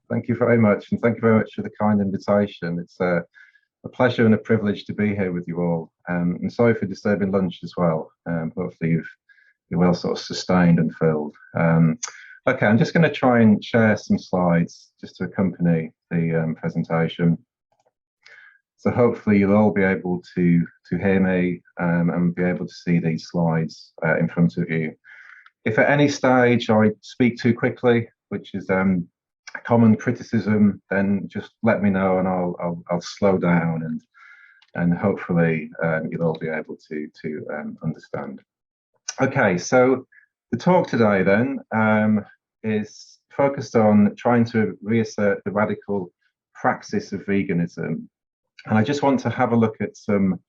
Thank you very much, and thank you very much for the kind invitation. It's a pleasure and a privilege to be here with you all. And sorry for disturbing lunch as well. Hopefully you're well sort of sustained and filled. Okay, I'm just going to try and share some slides just to accompany the presentation. So hopefully you'll all be able to hear me and be able to see these slides in front of you. If at any stage I speak too quickly, which is a common criticism, then just let me know and I'll slow down and hopefully you'll all be able to understand. Okay, so the talk today then is focused on trying to reassert the radical praxis of veganism. And I just want to have a look at some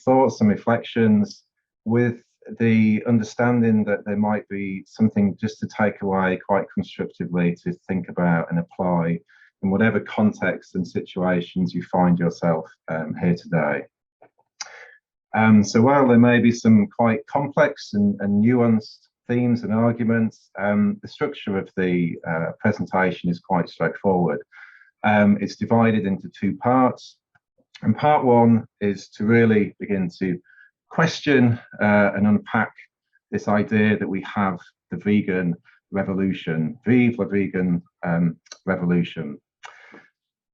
thoughts and reflections with the understanding that there might be something just to take away quite constructively to think about and apply in whatever context and situations you find yourself here today. So while there may be some quite complex and nuanced themes and arguments, the structure of the presentation is quite straightforward. It's divided into two parts. And part one is to really begin to question and unpack this idea that we have the vegan revolution, vive la vegan revolution.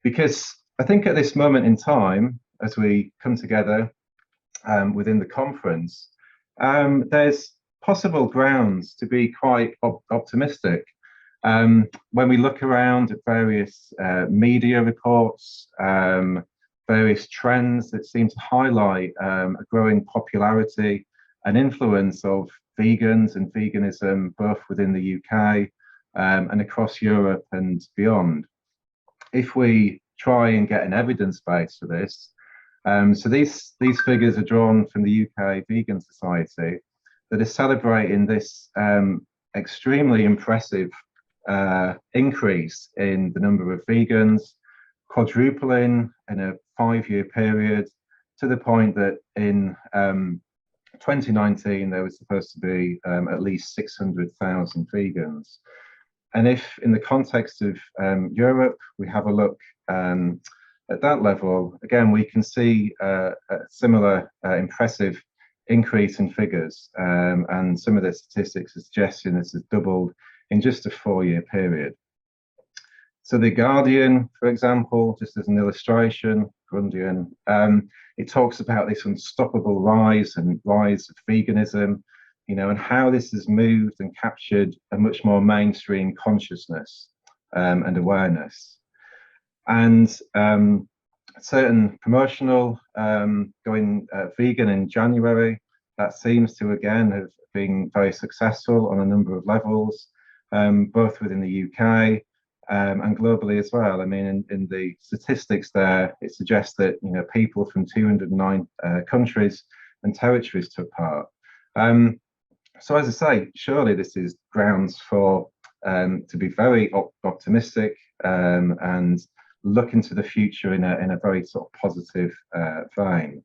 Because I think at this moment in time, as we come together within the conference, there's possible grounds to be quite optimistic. When we look around at various media reports, various trends that seem to highlight a growing popularity and influence of vegans and veganism, both within the UK and across Europe and beyond. If we try and get an evidence base for this, so these figures are drawn from the UK Vegan Society that are celebrating this extremely impressive increase in the number of vegans, quadrupling in a 5-year period, to the point that in 2019 there was supposed to be at least 600,000 vegans. And if in the context of Europe we have a look at that level, again we can see a similar impressive increase in figures, and some of the statistics are suggesting this has doubled in just a 4-year period. So the Guardian, for example, just as an illustration, Grundian, it talks about this unstoppable rise of veganism, you know, and how this has moved and captured a much more mainstream consciousness and awareness. And certain promotional going vegan in January, that seems to again have been very successful on a number of levels, both within the UK and globally as well. I mean, in the statistics there, it suggests that, you know, people from 209 countries and territories took part. So as I say, surely this is grounds for to be very optimistic and look into the future in a very sort of positive vein.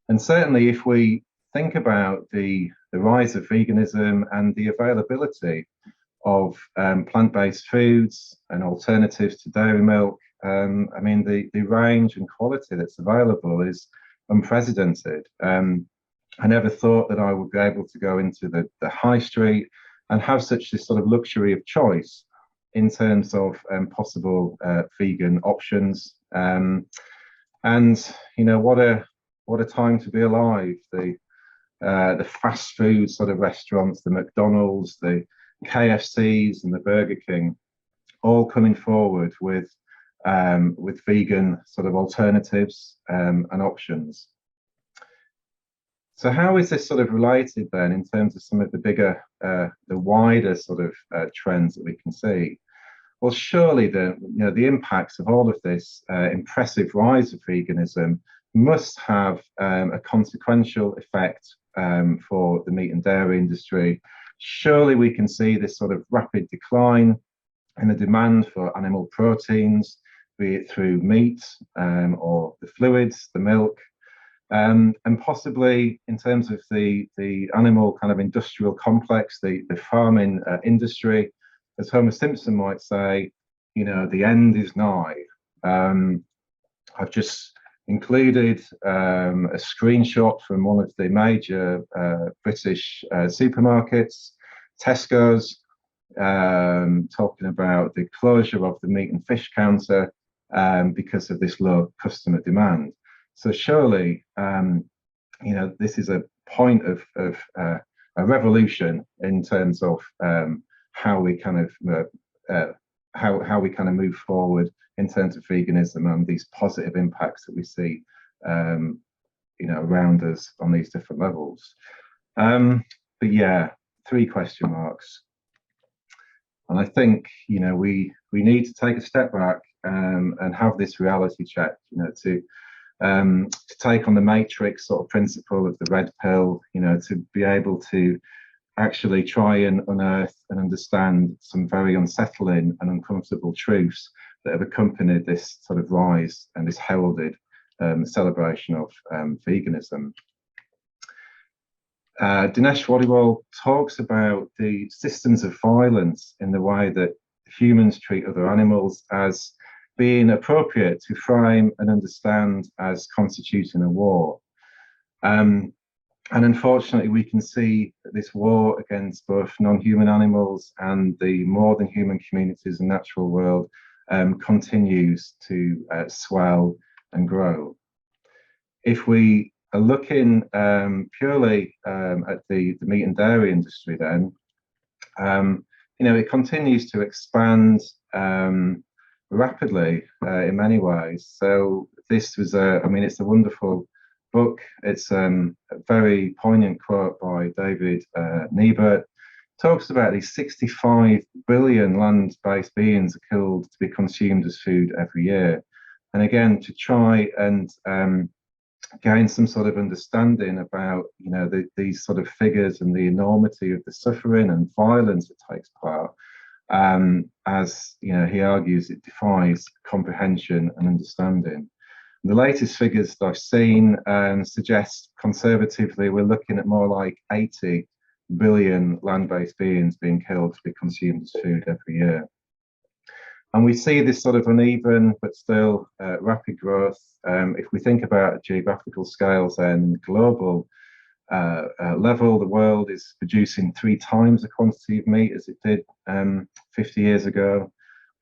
And certainly, if we think about the rise of veganism and the availability of plant-based foods and alternatives to dairy milk, I mean, the range and quality that's available is unprecedented. I never thought that I would be able to go into the high street and have such this sort of luxury of choice in terms of possible vegan options. And you know, what a time to be alive. The fast food sort of restaurants, the McDonald's, the KFCs and the Burger King, all coming forward with vegan sort of alternatives and options. So how is this sort of related then in terms of some of the bigger, the wider sort of trends that we can see? Well, surely the impacts of all of this impressive rise of veganism must have a consequential effect for the meat and dairy industry. Surely we can see this sort of rapid decline in the demand for animal proteins, be it through meat or the fluids, the milk, and possibly in terms of the animal kind of industrial complex, the farming industry, as Homer Simpson might say, the end is nigh. I've just included a screenshot from one of the major British supermarkets, Tesco's, talking about the closure of the meat and fish counter because of this low customer demand. So surely, this is a point of a revolution in terms of how we kind of how we kind of move forward in terms of veganism and these positive impacts that we see, around us on these different levels. But yeah, 3 question marks. And I think, we need to take a step back and have this reality check, to take on the matrix sort of principle of the red pill, to be able to actually try and unearth and understand some very unsettling and uncomfortable truths that have accompanied this sort of rise and this heralded celebration of veganism. Dinesh Wadiwal talks about the systems of violence in the way that humans treat other animals as being appropriate to frame and understand as constituting a war. And unfortunately, we can see that this war against both non-human animals and the more than human communities and natural world continues to swell and grow. If we are looking purely at the meat and dairy industry, then it continues to expand rapidly in many ways. So this was it's a wonderful book. It's a very poignant quote by David Niebert. Talks about these 65 billion land-based beings are killed to be consumed as food every year. And again, to try and gain some sort of understanding about these sort of figures and the enormity of the suffering and violence that takes part, as he argues, it defies comprehension and understanding. The latest figures that I've seen suggest conservatively we're looking at more like 80 billion land-based beings being killed to be consumed as food every year. And we see this sort of uneven but still rapid growth. If we think about geographical scales and global level, the world is producing 3 times the quantity of meat as it did 50 years ago.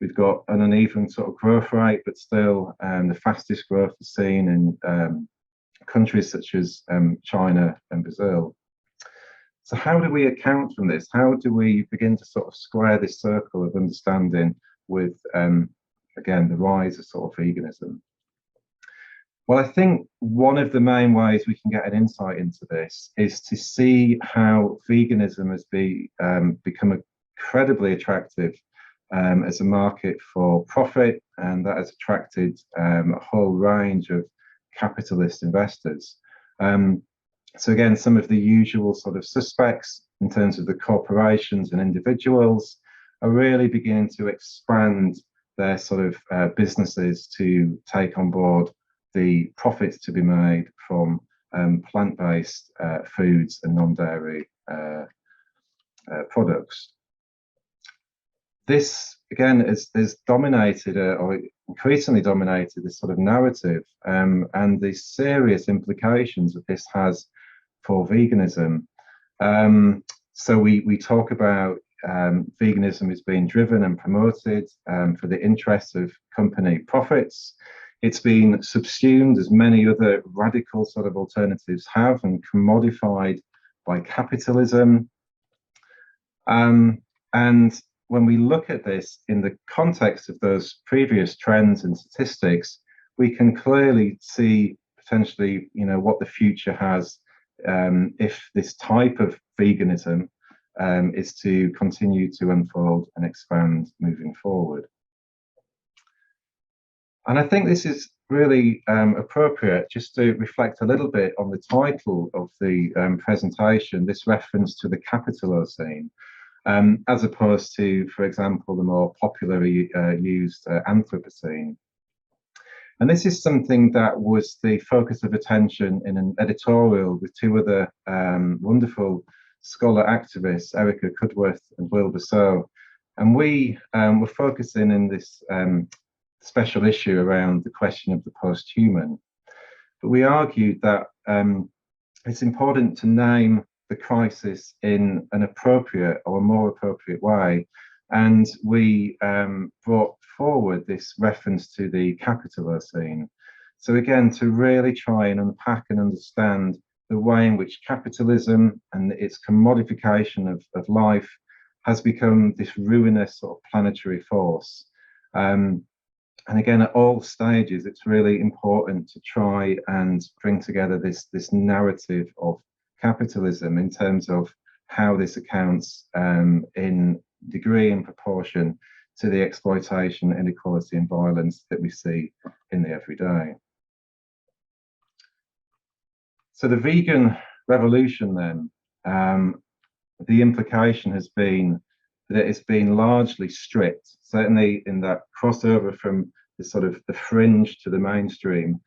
We've got an uneven sort of growth rate, but still the fastest growth is seen in countries such as China and Brazil. So how do we account from this? How do we begin to sort of square this circle of understanding with, again, the rise of sort of veganism? Well, I think one of the main ways we can get an insight into this is to see how veganism has become incredibly attractive as a market for profit, and that has attracted a whole range of capitalist investors. So again, some of the usual sort of suspects in terms of the corporations and individuals are really beginning to expand their sort of businesses to take on board the profits to be made from plant-based foods and non-dairy products. This, again, is dominated or increasingly dominated this sort of narrative and the serious implications that this has for veganism. So we talk about veganism is being driven and promoted for the interests of company profits. It's been subsumed, as many other radical sort of alternatives have, and commodified by capitalism. And when we look at this in the context of those previous trends and statistics, we can clearly see potentially, what the future has if this type of veganism is to continue to unfold and expand moving forward. And I think this is really appropriate just to reflect a little bit on the title of the presentation, this reference to the Capitalocene, as opposed to, for example, the more popularly used Anthropocene. And this is something that was the focus of attention in an editorial with 2 other wonderful scholar activists, Erica Cudworth and Will Basseau, And we were focusing in this special issue around the question of the post-human. But we argued that it's important to name the crisis in an appropriate or a more appropriate way. And we brought forward this reference to the Capitalocene. So again, to really try and unpack and understand the way in which capitalism and its commodification of life has become this ruinous sort of planetary force. And again, at all stages, it's really important to try and bring together this narrative of capitalism in terms of how this accounts in degree and proportion to the exploitation, inequality, and violence that we see in the everyday. So the vegan revolution then, the implication has been that it's been largely stripped, certainly in that crossover from the sort of the fringe to the mainstream.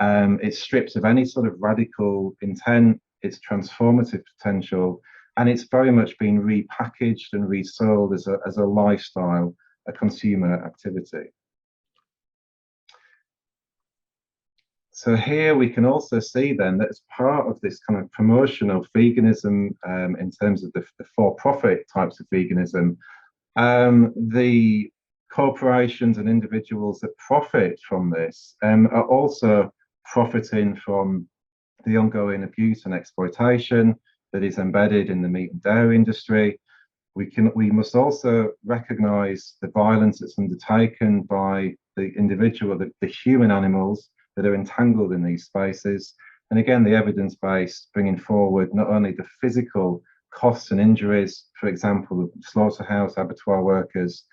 It's stripped of any sort of radical intent, its transformative potential, and it's very much been repackaged and resold as a lifestyle, a consumer activity. So here we can also see then that as part of this kind of promotion of veganism in terms of the for-profit types of veganism, the corporations and individuals that profit from this are also profiting from the ongoing abuse and exploitation that is embedded in the meat and dairy industry. We must also recognize the violence that's undertaken by the individual, the human animals that are entangled in these spaces. And again, the evidence-based bringing forward not only the physical costs and injuries, for example, of slaughterhouse, abattoir workers,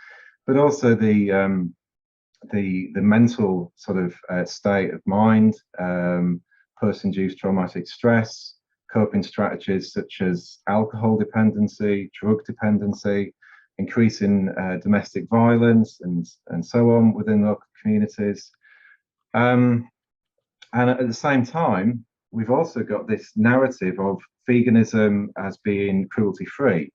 but also the mental sort of state of mind, post-induced traumatic stress, coping strategies such as alcohol dependency, drug dependency, increasing domestic violence, and so on within local communities. And at the same time, we've also got this narrative of veganism as being cruelty-free.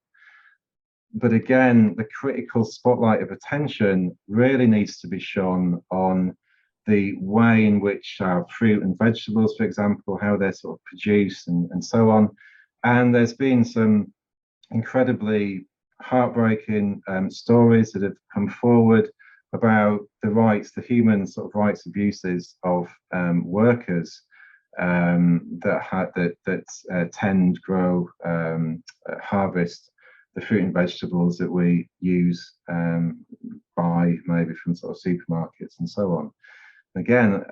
But again, the critical spotlight of attention really needs to be shone on the way in which our fruit and vegetables, for example, how they're sort of produced and so on. And there's been some incredibly heartbreaking stories that have come forward about the rights, the human sort of rights abuses of workers that tend, grow, harvest the fruit and vegetables that we use, buy maybe from sort of supermarkets and so on. Again,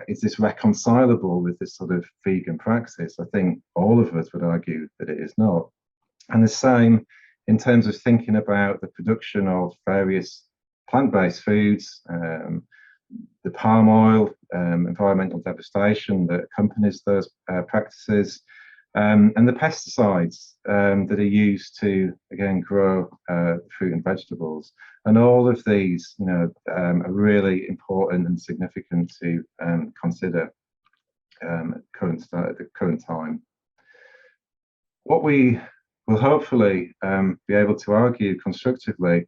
is this reconcilable with this sort of vegan praxis? I think all of us would argue that it is not. And the same in terms of thinking about the production of various plant-based foods, the palm oil, environmental devastation that accompanies those practices, and the pesticides that are used to, again, grow fruit and vegetables. And all of these, are really important and significant to consider at the current time. What we will hopefully be able to argue constructively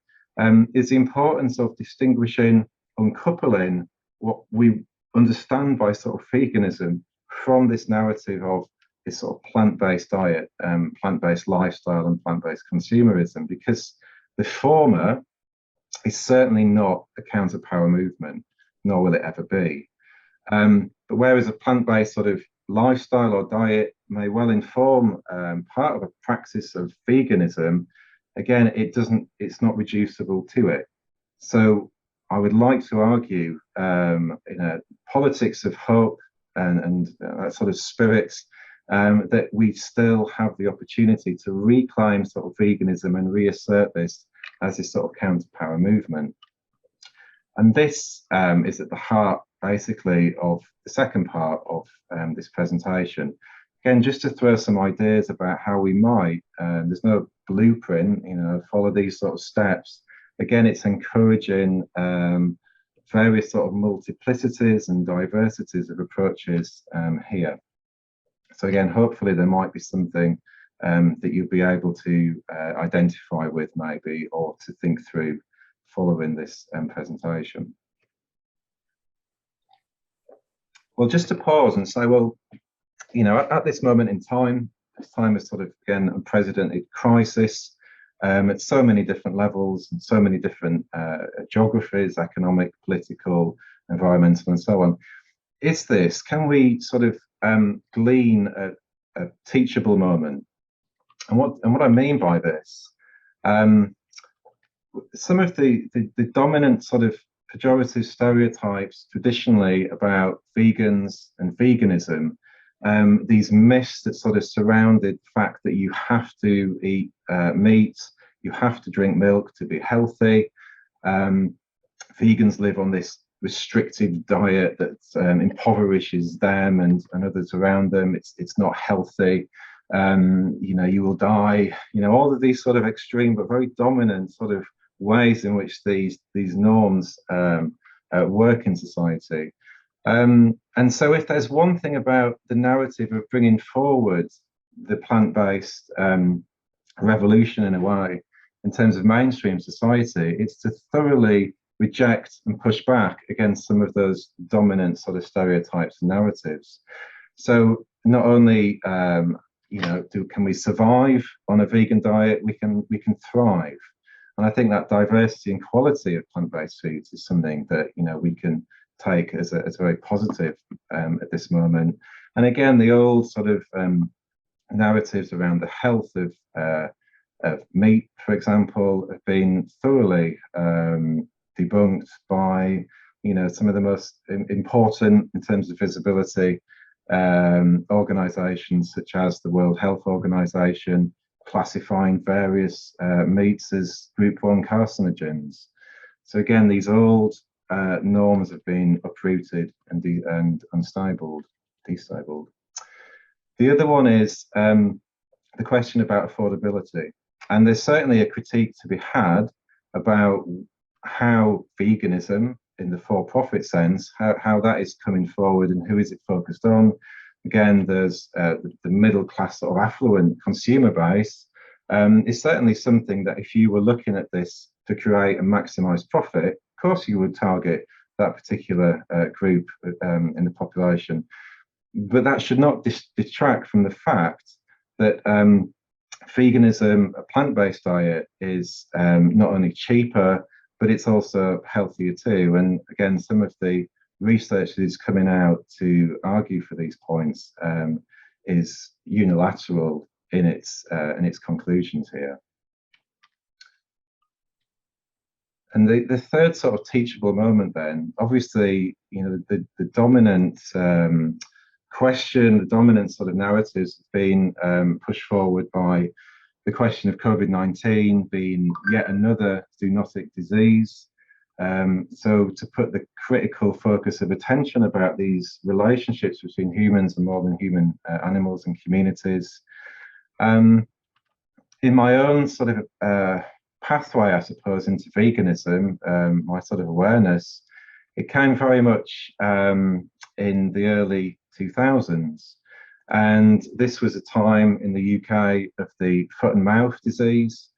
is the importance of distinguishing, uncoupling what we understand by sort of veganism from this narrative of this sort of plant-based diet, plant-based lifestyle and plant-based consumerism, because the former is certainly not a counter-power movement, nor will it ever be. But whereas a plant-based sort of lifestyle or diet may well inform part of a praxis of veganism, again, it's not reducible to it. So I would like to argue in a politics of hope and that sort of spirits, that we still have the opportunity to reclaim sort of veganism and reassert this as this sort of counter-power movement. And this is at the heart, basically, of the second part of this presentation. Again, just to throw some ideas about how we might, there's no blueprint, follow these sort of steps. Again, it's encouraging various sort of multiplicities and diversities of approaches here. So again, hopefully there might be something that you'll be able to identify with maybe, or to think through following this presentation. Well, just to pause and say, well, you know, at this moment in time, this time is sort of, again, unprecedented crisis at so many different levels and so many different geographies, economic, political, environmental, and so on. Can we sort of glean a teachable moment? And what I mean by this, some of the dominant sort of pejorative stereotypes traditionally about vegans and veganism, these myths that sort of surrounded the fact that you have to eat meat, you have to drink milk to be healthy. Vegans live on this restricted diet that impoverishes them and others around them. It's not healthy. You know, you will die. You know, all of these sort of extreme but very dominant sort of ways in which these norms work in society. And so if there's one thing about the narrative of bringing forward the plant-based revolution in a way, in terms of mainstream society, it's to thoroughly reject and push back against some of those dominant sort of stereotypes and narratives. So not only you know, can we survive on a vegan diet, we can thrive. And I think that diversity and quality of plant-based foods is something that, you know, we can take as very positive at this moment. And again, the old sort of narratives around the health of meat, for example, have been thoroughly debunked by, you know, some of the most important in terms of visibility organizations such as the World Health Organization, classifying various meats as group 1 carcinogens. So again, these old norms have been uprooted and destabled. The other one is the question about affordability. And there's certainly a critique to be had about how veganism, in the for-profit sense, how that is coming forward and who is it focused on. Again, there's the middle class or affluent consumer base is certainly something that if you were looking at this to create and maximize profit, of course you would target that particular group in the population. But that should not detract from the fact that veganism, a plant-based diet, is not only cheaper, but it's also healthier too. And again, some of the research that is coming out to argue for these points is unilateral in its conclusions here. And the third sort of teachable moment then, obviously, you know, the dominant question, the dominant sort of narratives have been pushed forward by the question of COVID-19 being yet another zoonotic disease. So to put the critical focus of attention about these relationships between humans and more than human animals and communities. In my own sort of pathway, I suppose, into veganism, my sort of awareness, it came very much in the early 2000s. And this was a time in the UK of the foot and mouth disease.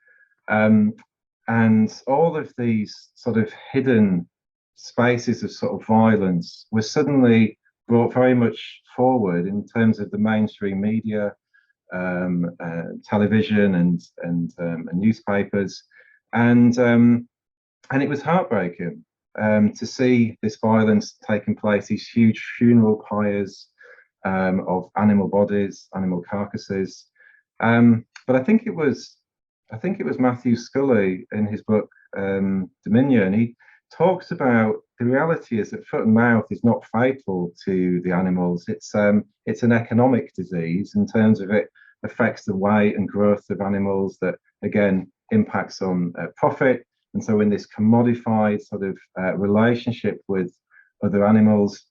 And all of these sort of hidden spaces of sort of violence were suddenly brought very much forward in terms of the mainstream media, television and newspapers. And it was heartbreaking to see this violence taking place, these huge funeral pyres of animal bodies, animal carcasses. But I think it was Matthew Scully in his book Dominion. He talks about the reality is that foot and mouth is not fatal to the animals. It's an economic disease in terms of it affects the weight and growth of animals, that again impacts on profit. And so in this commodified sort of relationship with other animals,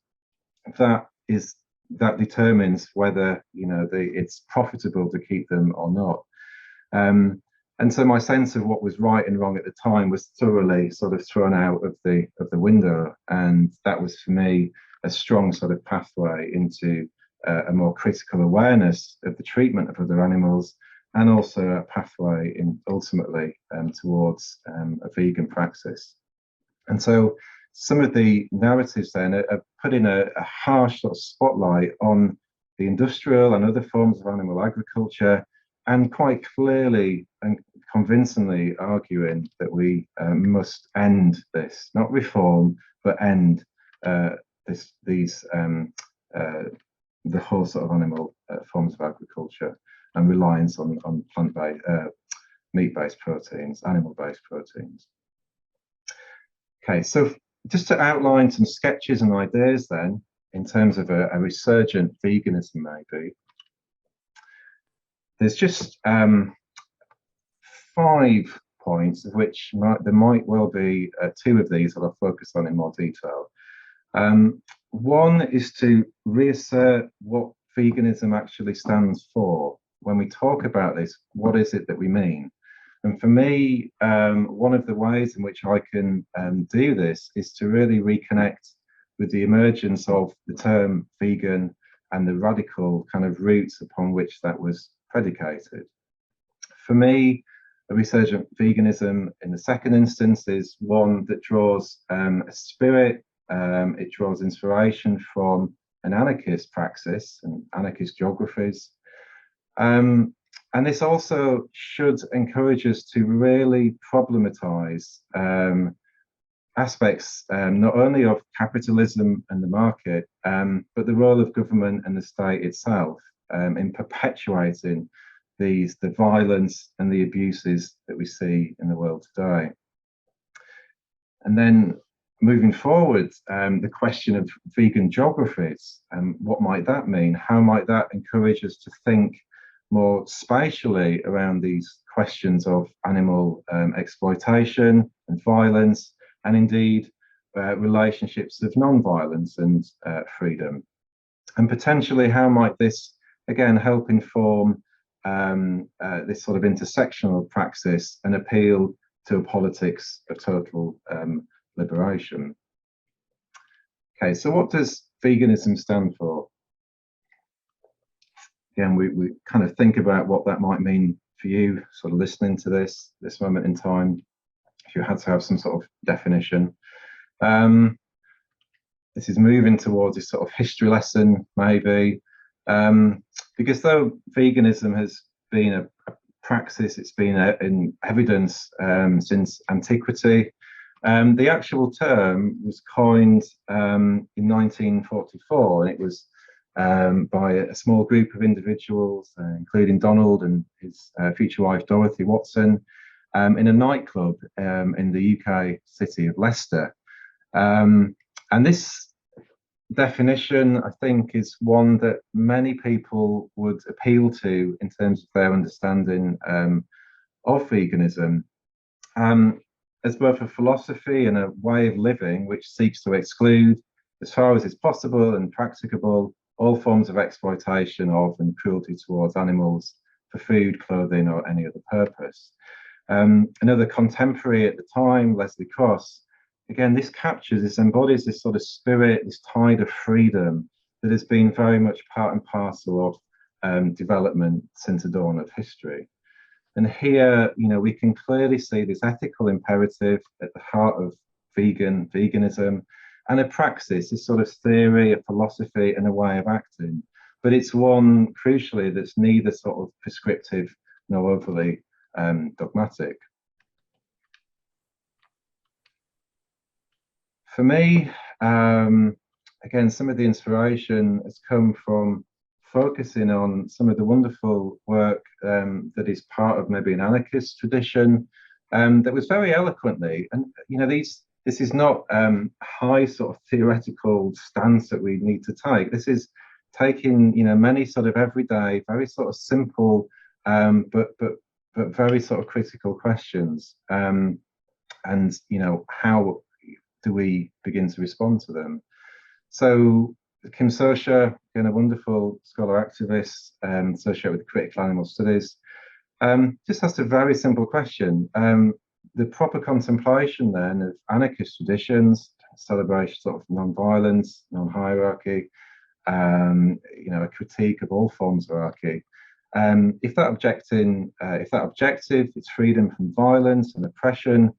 that determines whether, you know, it's profitable to keep them or not. And so my sense of what was right and wrong at the time was thoroughly sort of thrown out of the window, and that was for me a strong sort of pathway into a more critical awareness of the treatment of other animals, and also a pathway in ultimately towards a vegan praxis. And so some of the narratives then are putting a harsh sort of spotlight on the industrial and other forms of animal agriculture, and quite clearly and convincingly arguing that we must end this, not reform, but end the whole sort of animal forms of agriculture and reliance on plant-based, meat-based proteins, animal-based proteins. Okay, so just to outline some sketches and ideas then, in terms of a resurgent veganism maybe, there's just 5 points, of which there might well be 2 of these that I'll focus on in more detail. One is to reassert what veganism actually stands for. When we talk about this, what is it that we mean? And for me, one of the ways in which I can do this is to really reconnect with the emergence of the term vegan and the radical kind of roots upon which that was predicated. For me, a resurgent veganism in the second instance is one that draws a spirit, it draws inspiration from an anarchist praxis and anarchist geographies. And this also should encourage us to really problematize aspects not only of capitalism and the market, but the role of government and the state itself in perpetuating the violence and the abuses that we see in the world today. And then moving forward, the question of vegan geographies, what might that mean? How might that encourage us to think more spatially around these questions of animal exploitation and violence, and indeed relationships of non-violence and freedom? And potentially, how might this again help inform this sort of intersectional praxis and appeal to a politics of total liberation? Okay, so what does veganism stand for? Again, we kind of think about what that might mean for you, sort of listening to this moment in time, if you had to have some sort of definition. This is moving towards this sort of history lesson, maybe, because though veganism has been a praxis, it's been in evidence since antiquity. The actual term was coined in 1944, and it was by a small group of individuals, including Donald and his future wife Dorothy Watson, in a nightclub in the UK city of Leicester. And this definition, I think, is one that many people would appeal to in terms of their understanding of veganism, as both a philosophy and a way of living which seeks to exclude, as far as is possible and practicable, all forms of exploitation of and cruelty towards animals for food, clothing, or any other purpose. Another contemporary at the time, Leslie Cross, again, this embodies this sort of spirit, this tide of freedom that has been very much part and parcel of development since the dawn of history. And here, we can clearly see this ethical imperative at the heart of veganism, and a praxis, this sort of theory, a philosophy, and a way of acting. But it's one, crucially, that's neither sort of prescriptive nor overly dogmatic. For me, again, some of the inspiration has come from focusing on some of the wonderful work that is part of maybe an anarchist tradition that was very eloquently, and this is not high sort of theoretical stance that we need to take. This is taking many sort of everyday, very sort of simple, but very sort of critical questions, and how do we begin to respond to them? So Kim Sosha, again, a wonderful scholar activist associated with critical animal studies, just asked a very simple question. The proper contemplation then of anarchist traditions, celebration of non-violence, non-hierarchy, a critique of all forms of hierarchy, If that objective, it's freedom from violence and oppression,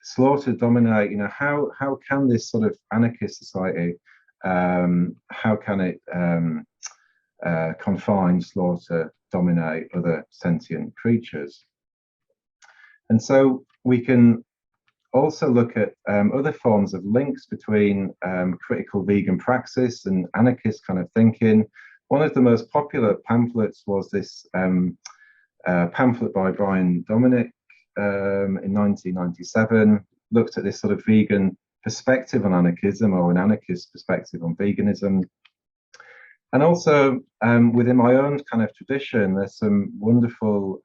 slaughter dominate, how can this sort of anarchist society, how can it confine, slaughter, dominate other sentient creatures? And so we can also look at other forms of links between critical vegan praxis and anarchist kind of thinking. One of the most popular pamphlets was this pamphlet by Brian Dominic in 1997, looked at this sort of vegan perspective on anarchism, or an anarchist perspective on veganism. And also within my own kind of tradition, there's some wonderful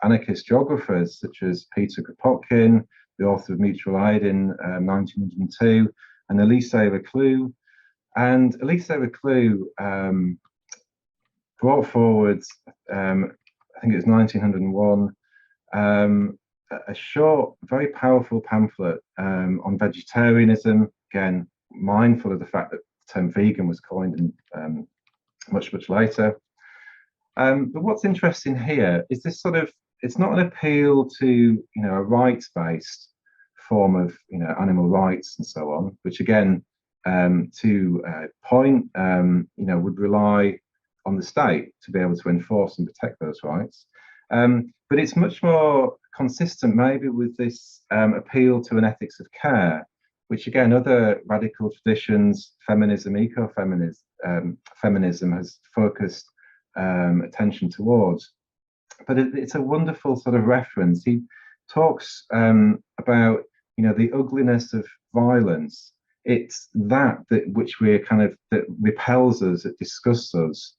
anarchist geographers, such as Peter Kropotkin, the author of Mutual Aid in 1902, and Elise Reclus. And Elise Reclus brought forward, I think it was 1901, a short, very powerful pamphlet on vegetarianism, again, mindful of the fact that the term vegan was coined in, much later. But what's interesting here is this sort of, it's not an appeal to, a rights-based form of, animal rights and so on, which again, to point, would rely on the state to be able to enforce and protect those rights. But it's much more consistent maybe with this appeal to an ethics of care, which again, other radical traditions, feminism, feminism has focused attention towards. But it's a wonderful sort of reference. He talks about, the ugliness of violence. It's that which we're kind of, that repels us, that disgusts us.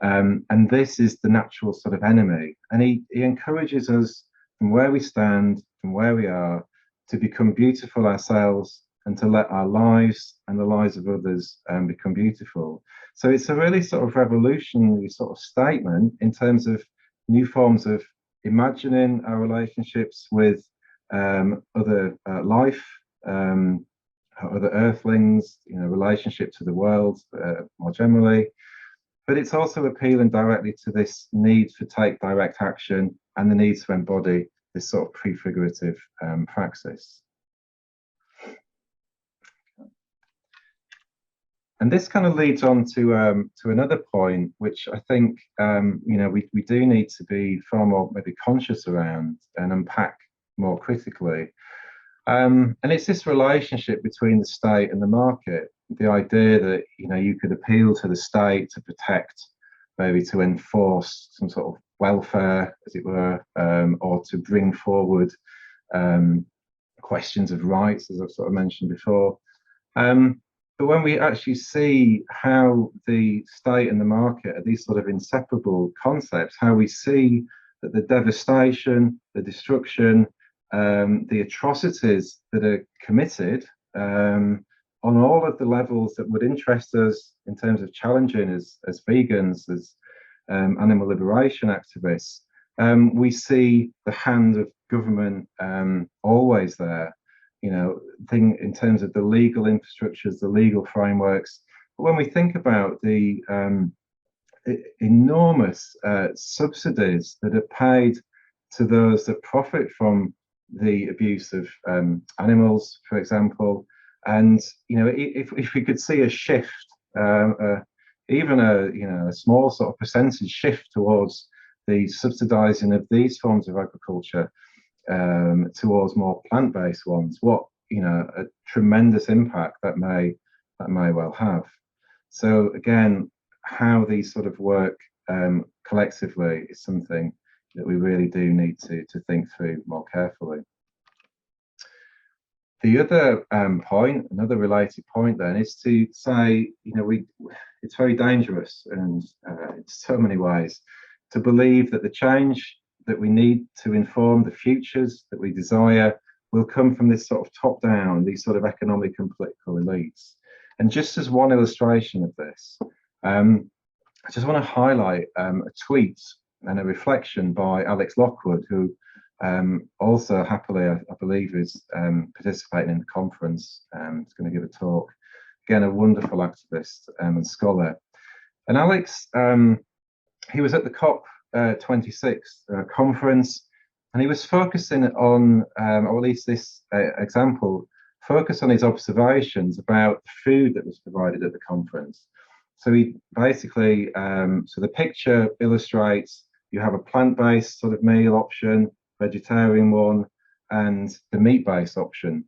And this is the natural sort of enemy. And he encourages us from where we stand, from where we are, to become beautiful ourselves and to let our lives and the lives of others become beautiful. So it's a really sort of revolutionary sort of statement in terms of new forms of imagining our relationships with other life, other earthlings, relationship to the world more generally. But it's also appealing directly to this need to take direct action and the need to embody this sort of prefigurative praxis. And this kind of leads on to another point, which I think we do need to be far more maybe conscious around and unpack more critically. And it's this relationship between the state and the market. The idea that you could appeal to the state to protect, maybe to enforce some sort of welfare, as it were, or to bring forward questions of rights, as I've sort of mentioned before. But when we actually see how the state and the market are these sort of inseparable concepts, how we see that the devastation, the destruction, the atrocities that are committed on all of the levels that would interest us in terms of challenging as vegans, as animal liberation activists, we see the hand of government always there, in terms of the legal infrastructures, the legal frameworks. But when we think about the enormous subsidies that are paid to those that profit from the abuse of animals, for example, and if we could see a shift, even a small sort of percentage shift towards the subsidizing of these forms of agriculture towards more plant-based ones, what a tremendous impact that may well have. So again, how these sort of work collectively is something that we really do need to think through more carefully. The other point, another related point then, is to say, it's very dangerous and in so many ways to believe that the change that we need to inform the futures that we desire will come from this sort of top-down, these sort of economic and political elites. And just as one illustration of this, I just want to highlight a tweet and a reflection by Alex Lockwood, who also happily, I believe, is participating in the conference. He's going to give a talk. Again, a wonderful activist and scholar. And Alex he was at the COP26 conference, and he was focusing on, or at least this example, focused on his observations about the food that was provided at the conference. So he basically, so the picture illustrates you have a plant-based sort of meal option, vegetarian one, and the meat-based option.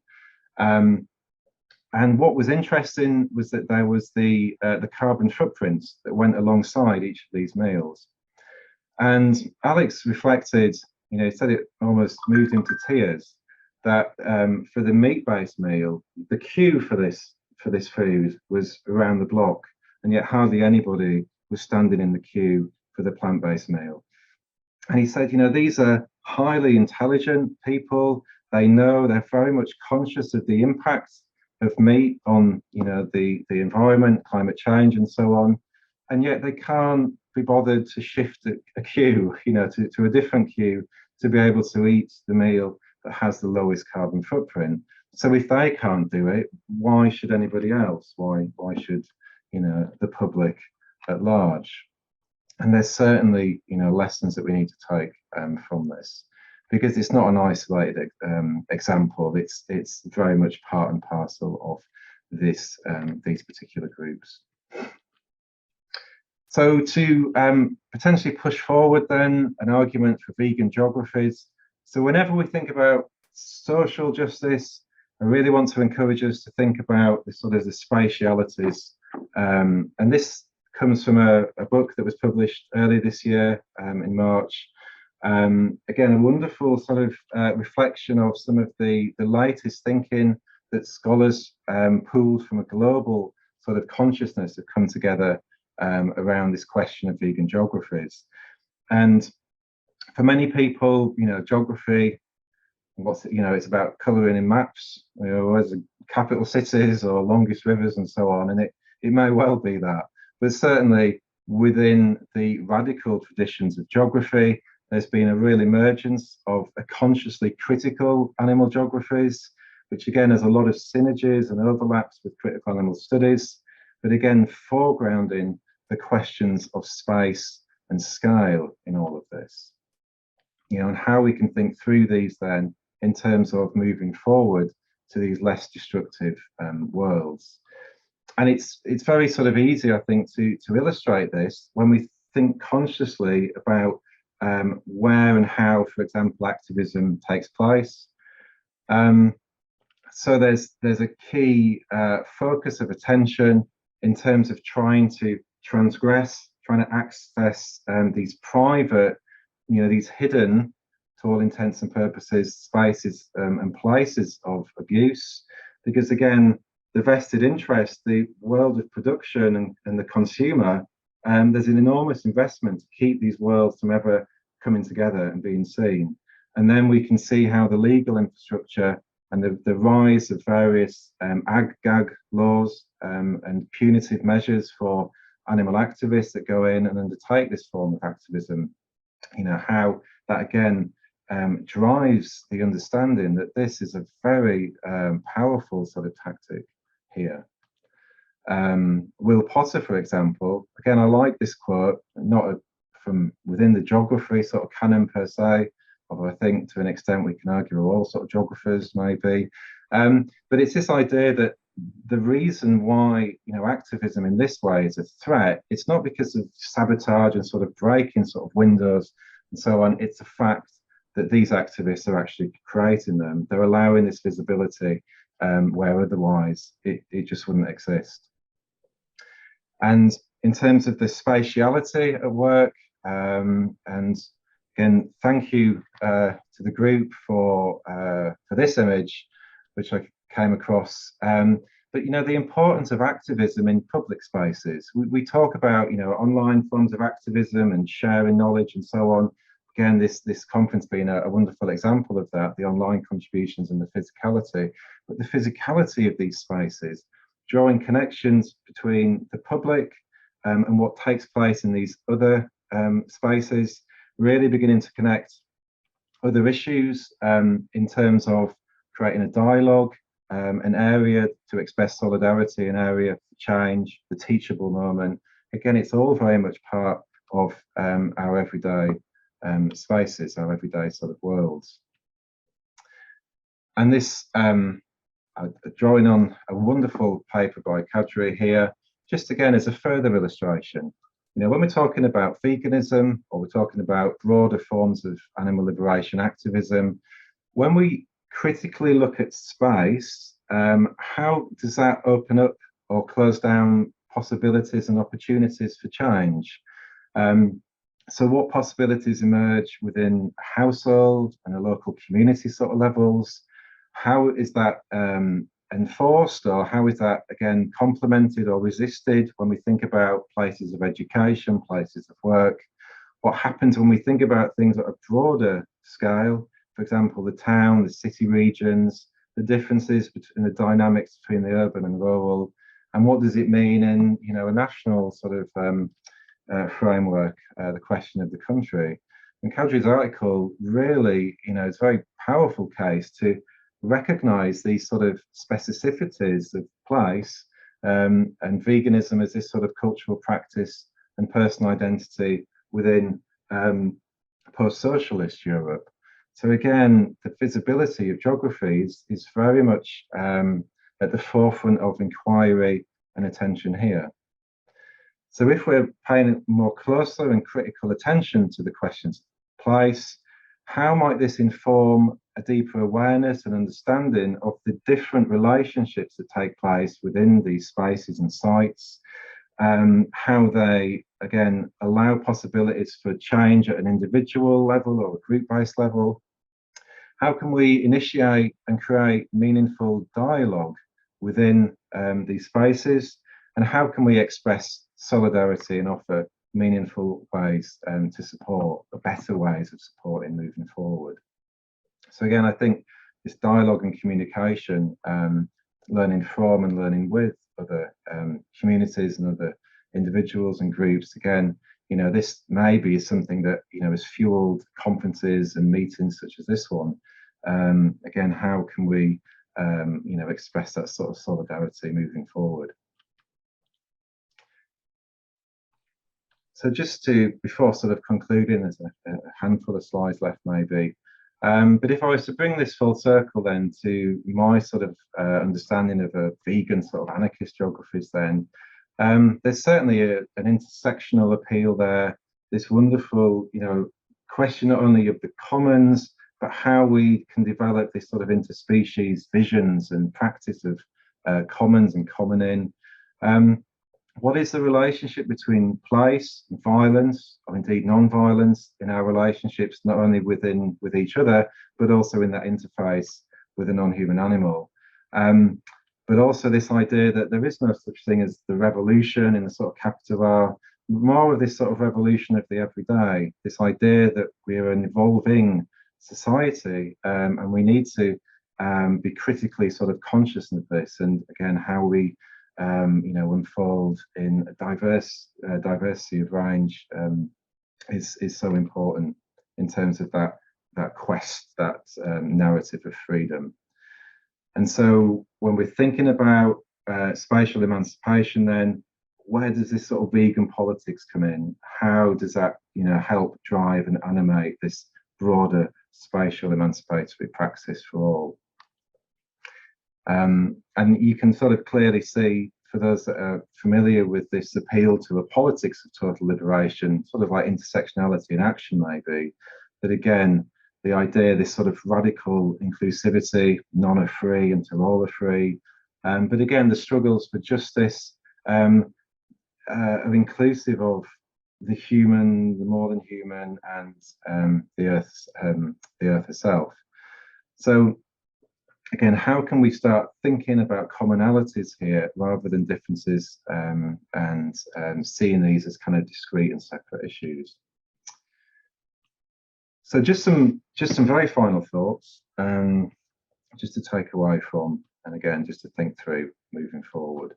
And what was interesting was that there was the carbon footprints that went alongside each of these meals. And Alex reflected, he said it almost moved him to tears, that for the meat-based meal, the queue for this food was around the block, and yet hardly anybody was standing in the queue for the plant-based meal. And he said, these are highly intelligent people. They know, they're very much conscious of the impact of meat on, the environment, climate change, and so on. And yet they can't be bothered to shift a queue, to a different queue to be able to eat the meal that has the lowest carbon footprint. So if they can't do it, why should anybody else? Why should, the public at large? And there's certainly, lessons that we need to take from this, because it's not an isolated example. It's very much part and parcel of these particular groups. So to potentially push forward then an argument for vegan geographies. So whenever we think about social justice, I really want to encourage us to think about the sort of the spatialities. And this comes from a book that was published earlier this year in March. Again, a wonderful sort of reflection of some of the latest thinking that scholars pooled from a global sort of consciousness have come together around this question of vegan geographies. And for many people, geography, it's about colouring in maps, where's the capital cities or longest rivers and so on. And it may well be that, but certainly within the radical traditions of geography, there's been a real emergence of a consciously critical animal geographies, which again has a lot of synergies and overlaps with critical animal studies, but again foregrounding the questions of space and scale in all of this, and how we can think through these then in terms of moving forward to these less destructive worlds. And it's very sort of easy, I think, to illustrate this when we think consciously about where and how, for example, activism takes place. So there's a key focus of attention in terms of trying to transgress, trying to access these private, these hidden, to all intents and purposes, spaces and places of abuse. Because again, the vested interest, the world of production and the consumer, there's an enormous investment to keep these worlds from ever coming together and being seen. And then we can see how the legal infrastructure and the rise of various ag-gag laws and punitive measures for animal activists that go in and undertake this form of activism, how that again drives the understanding that this is a very powerful sort of tactic here. Will Potter, for example, again, I like this quote, not from within the geography sort of canon per se, although I think to an extent we can argue all sort of geographers maybe, but it's this idea that the reason why activism in this way is a threat, it's not because of sabotage and sort of breaking sort of windows and so on. It's a fact that these activists are actually creating them. They're allowing this visibility where otherwise it just wouldn't exist. And in terms of the spatiality at work, and again, thank you to the group for this image, which I came across. But the importance of activism in public spaces. We talk about online forms of activism and sharing knowledge and so on. Again, this conference being a wonderful example of that, the online contributions and the physicality. But the physicality of these spaces, drawing connections between the public and what takes place in these other spaces, really beginning to connect other issues in terms of creating a dialogue, an area to express solidarity, an area for change, the teachable moment. Again, it's all very much part of our everyday spaces, our everyday sort of worlds. And this, drawing on a wonderful paper by Kadri here, just again as a further illustration. You know, when we're talking about veganism, or we're talking about broader forms of animal liberation activism, when we critically look at space, how does that open up or close down possibilities and opportunities for change? So what possibilities emerge within a household and a local community sort of levels? How is that enforced, or how is that again complemented or resisted when we think about places of education, places of work? What happens when we think about things at a broader scale? For example, the town, the city regions, the differences between the dynamics between the urban and rural, and what does it mean in, you know, a national sort of framework, the question of the country. And Kadri's article really, you know, it's a very powerful case to recognize these sort of specificities of place, and veganism as this sort of cultural practice and personal identity within post-socialist Europe. So again, the visibility of geographies is very much at the forefront of inquiry and attention here. So if we're paying more closer and critical attention to the questions of place, how might this inform a deeper awareness and understanding of the different relationships that take place within these spaces and sites, how they, again, allow possibilities for change at an individual level or a group-based level? How can we initiate and create meaningful dialogue within these spaces? And how can we express solidarity and offer meaningful ways to support, or better ways of supporting moving forward? So again, I think this dialogue and communication, learning from and learning with other communities and other individuals and groups, again, you know, this maybe is something that, you know, has fueled conferences and meetings such as this one. Again, how can we, you know, express that sort of solidarity moving forward? So just to, before sort of concluding, there's a handful of slides left maybe. But if I was to bring this full circle then to my sort of understanding of a vegan sort of anarchist geographies, then there's certainly an intersectional appeal there. This wonderful, you know, question not only of the commons, but how we can develop this sort of interspecies visions and practice of commons and commoning. What is the relationship between place, violence, or indeed non-violence in our relationships, not only with each other, but also in that interface with a non-human animal? But also this idea that there is no such thing as the revolution in the sort of capital R, more of this sort of revolution of the everyday, this idea that we're an evolving society, and we need to be critically sort of conscious of this, and again, how we you know, unfold in a diversity of range is so important in terms of that quest, that narrative of freedom. And so when we're thinking about spatial emancipation, then where does this sort of vegan politics come in? How does that, you know, help drive and animate this broader spatial emancipatory praxis for all? And you can sort of clearly see, for those that are familiar with this appeal to a politics of total liberation, sort of like intersectionality in action maybe, that again, the idea, this sort of radical inclusivity, none are free until all are free. But again, the struggles for justice are inclusive of the human, the more than human, and the earth herself. So again, how can we start thinking about commonalities here rather than differences, and seeing these as kind of discrete and separate issues? So just some very final thoughts, just to take away from, and again, just to think through moving forward.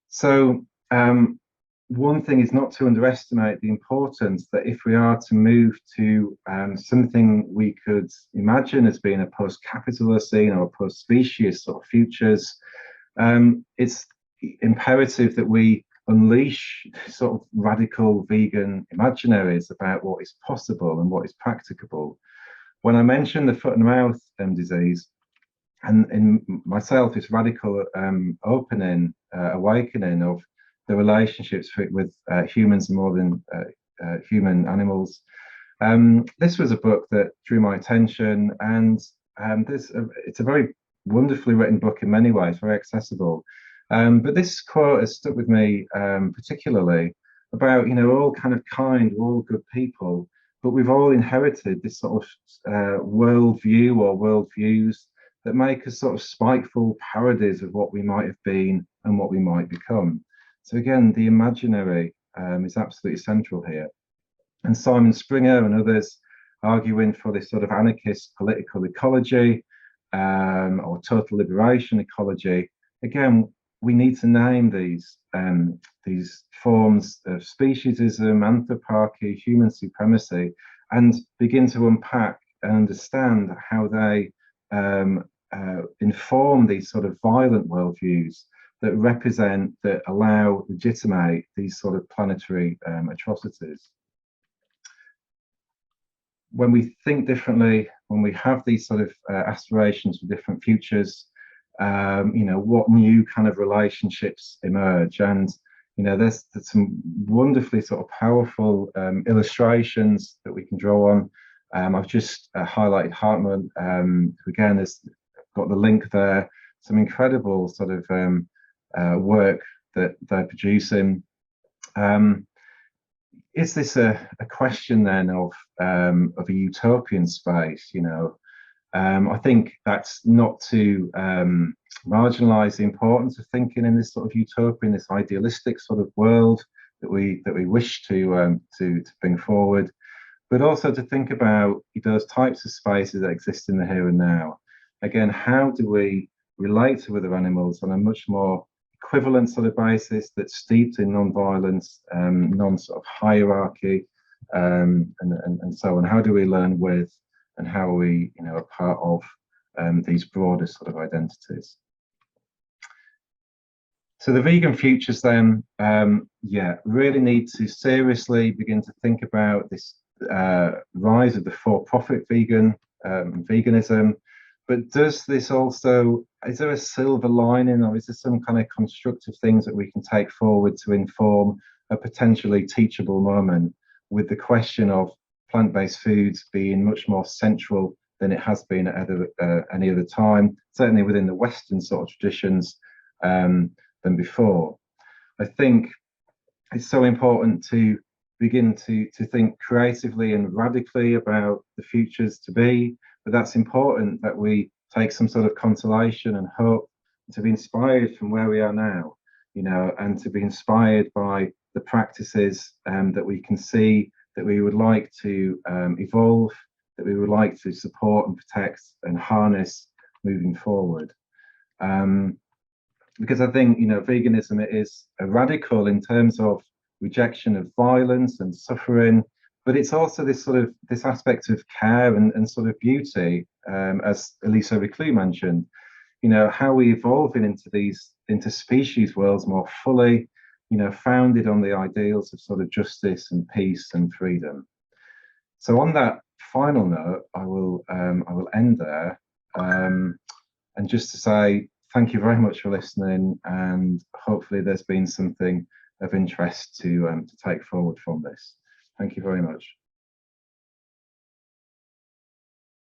So one thing is not to underestimate the importance that if we are to move to something we could imagine as being a post-Capitalocene or a post-species sort of futures, it's imperative that we unleash sort of radical vegan imaginaries about what is possible and what is practicable. When I mentioned the foot and mouth disease, and in myself, this radical opening, awakening of the relationships with humans more than human animals. This was a book that drew my attention, and it's a very wonderfully written book in many ways, very accessible. But this quote has stuck with me particularly about, we're all kind of kind, we're all good people, but we've all inherited this sort of worldview or worldviews that make us sort of spiteful parodies of what we might have been and what we might become. So again, the imaginary is absolutely central here. And Simon Springer and others arguing for this sort of anarchist political ecology or total liberation ecology. Again, we need to name these forms of speciesism, anthroparchy, human supremacy, and begin to unpack and understand how they inform these sort of violent worldviews that represent, that allow, legitimate these sort of planetary atrocities. When we think differently, when we have these sort of aspirations for different futures, what new kind of relationships emerge? And there's some wonderfully sort of powerful illustrations that we can draw on. I've just highlighted Hartman, who again has got the link there. Some incredible sort of work that they're producing. Is this a question then of a utopian space? I think that's not to marginalize the importance of thinking in this sort of utopian, this idealistic sort of world that we wish to bring forward, but also to think about those types of spaces that exist in the here and now. Again, how do we relate to other animals on a much more equivalent sort of basis that's steeped in non-violence, non-sort of hierarchy, and so on? How do we learn with, and how are we, a part of these broader sort of identities? So the vegan futures then, really need to seriously begin to think about this rise of the for-profit veganism. But does this also, is there a silver lining, or is there some kind of constructive things that we can take forward to inform a potentially teachable moment, with the question of plant-based foods being much more central than it has been at any other time, certainly within the Western sort of traditions than before? I think it's so important to begin to think creatively and radically about the futures to be, but that's important that we take some sort of consolation and hope to be inspired from where we are now, and to be inspired by the practices that we can see, that we would like to evolve, that we would like to support and protect and harness moving forward. Because I think, veganism is a radical in terms of rejection of violence and suffering, but it's also this aspect of care and sort of beauty, as Elisa Reclus mentioned, how we evolving into species worlds more fully, founded on the ideals of sort of justice and peace and freedom. So on that final note, I will end there, and just to say thank you very much for listening, and hopefully there's been something of interest to take forward from this. Thank you very much.